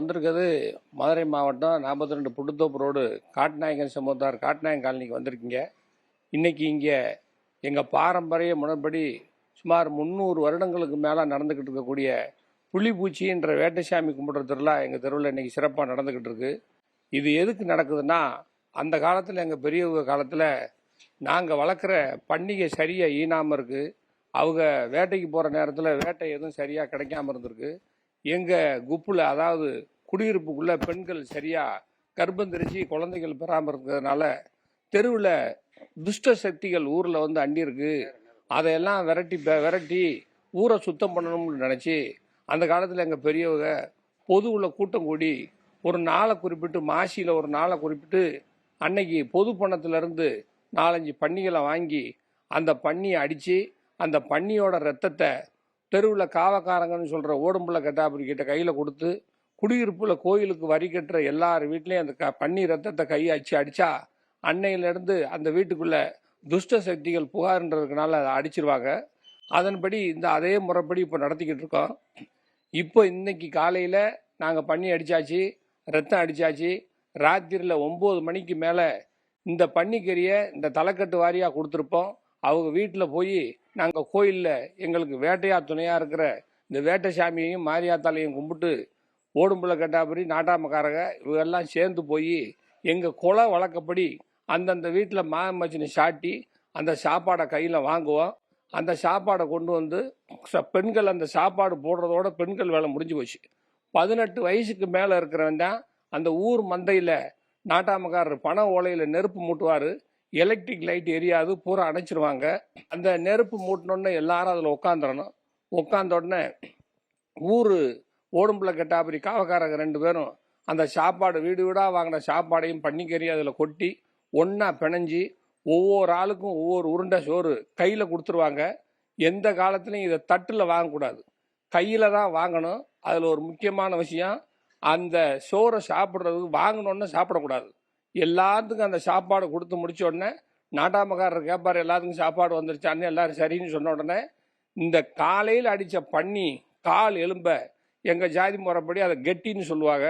வந்திருக்கிறது மதுரை மாவட்டம் 42 புட்டுத்தோப்பு ரோடு காட்டுநாயக்கன் சமுதார் காட்டுநாயக்கன் காலனிக்கு வந்திருக்கீங்க. இன்றைக்கி இங்கே எங்கள் பாரம்பரிய முறைப்படி சுமார் 300 வருடங்களுக்கு மேலே நடந்துக்கிட்டு இருக்கக்கூடிய புலிப்பூச்சின்ற வேட்டைசாமி கும்பிட்ற திருவிழா எங்கள் தெருவில் இன்றைக்கி சிறப்பாக நடந்துக்கிட்டு இருக்கு. இது எதுக்கு நடக்குதுன்னா, அந்த காலத்தில் எங்கள் பெரியவங்க காலத்தில் நாங்கள் வளர்க்குற பண்டிகை சரியாக ஈனாமல் இருக்குது. அவங்க வேட்டைக்கு போகிற நேரத்தில் வேட்டை எதுவும் சரியாக கிடைக்காம இருந்திருக்கு. எங்கள் குப்பில், அதாவது குடியிருப்புக்குள்ளே பெண்கள் சரியாக கர்ப்பம் தெரிச்சு குழந்தைகள் பெறாமல் இருக்கிறதுனால தெருவில் துஷ்ட சக்திகள் ஊரில் வந்து அண்டியிருக்கு. அதையெல்லாம் விரட்டி ஊரை சுத்தம் பண்ணணும்னு நினச்சி அந்த காலத்தில் எங்கள் பெரியவங்க பொதுவில் கூட்டம் கூடி ஒரு நாளை குறிப்பிட்டு, மாசியில் ஒரு நாளை குறிப்பிட்டு, அன்னைக்கு பொது பணத்திலேருந்து 4-5 பன்னிகளை வாங்கி அந்த பன்னியை அடித்து அந்த பன்னியோட ரத்தத்தை தெருவில் காவக்காரங்கன்னு சொல்கிற ஓடும்புள்ள கட்டாபுரிக்கிட்ட கையில் கொடுத்து, குடியிருப்பில் கோயிலுக்கு வரி கட்டுற எல்லார் வீட்லேயும் அந்த பன்னி ரத்தத்தை கையை அடித்தா அன்னையிலேருந்து அந்த வீட்டுக்குள்ளே துஷ்ட சக்திகள் புகார்ன்றதுனால அதை அடிச்சிருவாங்க. அதன்படி அதே முறைப்படி இப்போ நடத்திக்கிட்டு இருக்கோம். இப்போ இன்னைக்கு காலையில் நாங்கள் பன்னி அடித்தாச்சு, ரத்தம் அடித்தாச்சு. ராத்திரியில் 9 மணிக்கு மேலே இந்த பன்னிக்கறியை இந்த தலைக்கட்டு வாரியாக கொடுத்துருப்போம். அவங்க வீட்டில் போய் நாங்கள் கோயிலில் எங்களுக்கு வேட்டையா துணையாக இருக்கிற இந்த வேட்டை சாமியையும் மாரியாத்தாலையும் கும்பிட்டு, ஓடும்புள்ள கட்டாபுரி, நாட்டாமக்காரங்க இவெல்லாம் சேர்ந்து போய் எங்கள் குல வழக்கப்படி அந்தந்த வீட்டில் மாமச்சினை சாட்டி அந்த சாப்பாடை கையில் வாங்குவோம். அந்த சாப்பாடை கொண்டு வந்து பெண்கள் அந்த சாப்பாடு போடுறதோட பெண்கள் வேலை முடிஞ்சு போச்சு. 18 வயசுக்கு மேலே இருக்கிறவன் தான் அந்த ஊர் மந்தையில் நாட்டாமக்காரர் பண ஓலையில் நெருப்பு மூட்டுவார். எலக்ட்ரிக் லைட் எரியாது, பூரா அணைச்சிருவாங்க. அந்த நெருப்பு மூட்டினோடனே எல்லாரும் அதில் உட்காந்துடணும். உட்காந்த உடனே ஊர் ஓடும்புள்ள கட்டாபுரி காவக்காரங்க 2 பேரும் அந்த சாப்பாடு வீடு வீடாக வாங்கின சாப்பாடையும் பன்னிக்கறி அதில் கொட்டி ஒன்றா பிணைஞ்சி ஒவ்வொரு ஆளுக்கும் ஒவ்வொரு உருண்டை சோறு கையில் கொடுத்துருவாங்க. எந்த காலத்துலையும் இதை தட்டில் வாங்கக்கூடாது, கையில் தான் வாங்கணும். அதில் ஒரு முக்கியமான விஷயம், அந்த சோறை சாப்பிட்றதுக்கு வாங்கினோன்னு சாப்பிடக்கூடாது. எல்லாத்துக்கும் அந்த சாப்பாடு கொடுத்து முடிச்ச உடனே நாட்டாமக்காரர் கேட்பார், எல்லாத்துக்கும் சாப்பாடு வந்துருச்சான்னு. எல்லாரும் சரின்னு சொன்ன உடனே இந்த காலையில் அடித்த பன்னி கால் எலும்பை எங்கள் ஜாதி முறைப்படி அதை கெட்டின்னு சொல்லுவாங்க.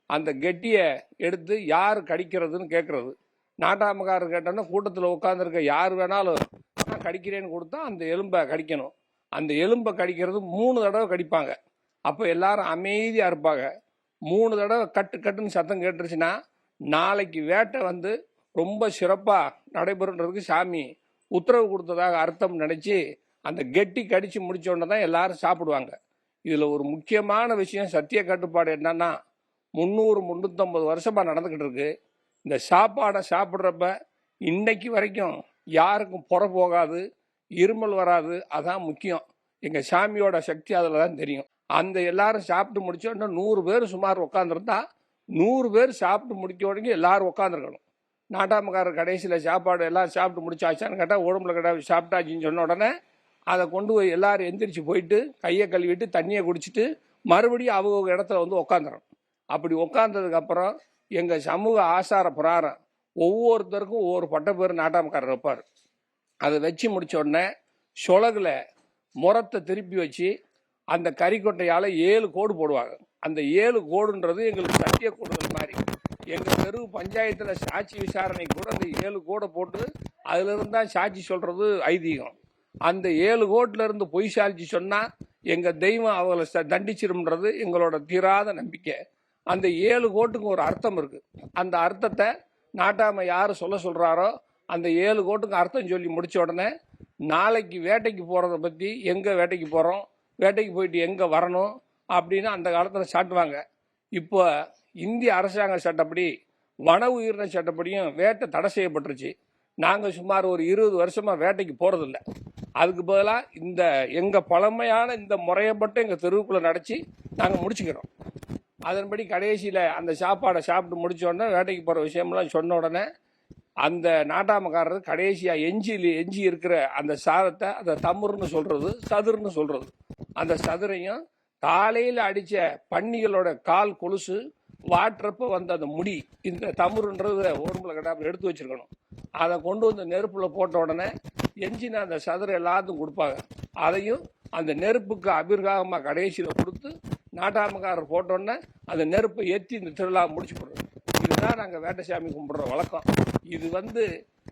அந்த கெட்டியை எடுத்து யார் கடிக்கிறதுன்னு கேட்குறது. நாட்டாமக்காரர் கேட்டோன்னா கூட்டத்தில் உட்காந்துருக்க யார் வேணாலும் நான் கடிக்கிறேன்னு கொடுத்தா அந்த எலும்பை கடிக்கணும். அந்த எலும்பை கடிக்கிறது 3 தடவை கடிப்பாங்க. அப்போ எல்லாரும் அமைதியாக இருப்பாங்க. 3 தடவை கட்டுன்னு சத்தம் கேட்டுருச்சுன்னா நாளைக்கு வேட்டை வந்து ரொம்ப சிறப்பாக நடைபெறுன்றதுக்கு சாமி உத்தரவு கொடுத்ததாக அர்த்தம் நினச்சி அந்த கெட்டி கடித்து முடிச்ச உடனே தான் எல்லாரும் சாப்பிடுவாங்க. இதில் ஒரு முக்கியமான விஷயம், சத்திய கட்டுப்பாடு என்னன்னா, 300-350 வருஷமாக நடந்துக்கிட்டு இருக்கு. இந்த சாப்பாடை சாப்பிட்றப்ப இன்னைக்கு வரைக்கும் யாருக்கும் புற போகாது, இருமல் வராது. அதான் முக்கியம். எங்கள் சாமியோட சக்தி அதில் தான் தெரியும். அந்த எல்லாரும் சாப்பிட்டு முடிச்ச உடனே 100 பேர் சுமார் உட்காந்துருந்தா 100 பேர் சாப்பிட்டு முடிக்க உடனே எல்லாரும் உட்காந்துருக்கணும். நாட்டாமக்காரர் கடைசியில் சாப்பாடு எல்லாம் சாப்பிட்டு முடிச்சாச்சான்னு கேட்டால் ஓடும்புல கடை சாப்பிட்டாச்சின்னு சொன்ன உடனே அதை கொண்டு போய் எல்லாரும் எந்திரிச்சு போயிட்டு கையை கழுவிட்டு தண்ணியை குடிச்சிட்டு மறுபடியும் அவங்க இடத்துல வந்து உட்காந்துடணும். அப்படி உட்காந்ததுக்கப்புறம் எங்கள் சமூக ஆசார பிரகாரம் ஒவ்வொருத்தருக்கும் ஒவ்வொரு பட்ட பேர் நாட்டாமக்காரர் வைப்பார். அதை வச்சு முடிச்ச உடனே சொலகில் முரத்தை திருப்பி வச்சு அந்த கறிக்கொட்டையால் 7 கோடு போடுவாங்க. அந்த 7 கோடுன்றது எங்களுக்கு சத்திய கோடுகள் மாதிரி. எங்கள் தெரு பஞ்சாயத்தில் சாட்சி விசாரணை கூட அந்த 7 கோடை போட்டு அதிலிருந்து தான் சாட்சி சொல்கிறது ஐதீகம். அந்த 7 கோட்டிலேருந்து பொய் சாட்சி சொன்னால் எங்கள் தெய்வம் அவங்களை தண்டிச்சிரும்ன்றது எங்களோட தீராத நம்பிக்கை. அந்த 7 கோட்டுக்கும் ஒரு அர்த்தம் இருக்குது. அந்த அர்த்தத்தை நாட்டாம யார் சொல்கிறாரோ அந்த 7 கோட்டுக்கும் அர்த்தம் சொல்லி முடித்த உடனே நாளைக்கு வேட்டைக்கு போகிறத பற்றி, எங்கே வேட்டைக்கு போகிறோம், வேட்டைக்கு போயிட்டு எங்கே வரணும் அப்படின்னு அந்த காலத்தில் சாட்டுவாங்க. இப்போ இந்திய அரசாங்க சட்டப்படி, வன உயிரின சட்டப்படியும் வேட்டை தடை செய்யப்பட்டுருச்சு. நாங்கள் சுமார் ஒரு 20 வருஷமாக வேட்டைக்கு போகிறதில்ல. அதுக்கு பதிலாக எங்கள் பழமையான இந்த முறையை மட்டும் எங்கள் தெருவுக்குள்ளே நடத்தி நாங்கள் முடிச்சுக்கிறோம். அதன்படி கடைசியில் அந்த சாப்பாடை சாப்பிட்டு முடிச்ச உடனே வேட்டைக்கு போகிற விஷயம்லாம் சொன்ன உடனே அந்த நாட்டாமக்காரர் கடைசியாக எஞ்சி இருக்கிற அந்த சாதத்தை அதை தமுறுன்னு சொல்கிறது, சதுர்னு சொல்கிறது. அந்த சதுரையும் காலையில் அடித்த பன்னிகளோட கால் கொலுசு வாட்டுறப்ப வந்த அந்த முடி, இந்த தமுறுன்றது ஓடும்புல கட்டாப்பில் எடுத்து வச்சுருக்கணும். அதை கொண்டு வந்து நெருப்பில் போட்ட உடனே எஞ்சின அந்த சதுரை எல்லாத்துக்கும் கொடுப்பாங்க. அதையும் அந்த நெருப்புக்கு அபிர்காகமாக கடைசியில் கொடுத்து நாட்டாமக்காரர் போட்டோன்னே அந்த நெருப்பை ஏற்றி இந்த திருவிழா முடிச்சு போடுறோம். இதுதான் நாங்கள் வேட்டைசாமி கும்பிட்ற வழக்கம். இது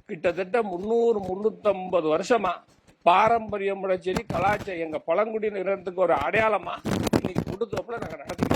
கிட்டத்தட்ட 300-350 வருஷமா பாரம்பரிய முறைச்செடி கலாச்சாரம் எங்கள் பழங்குடியினருக்கு ஒரு அடையாளமாக இன்னைக்கு புட்டுத்தோப்பில் நாங்கள் நடத்திக்கிறோம்.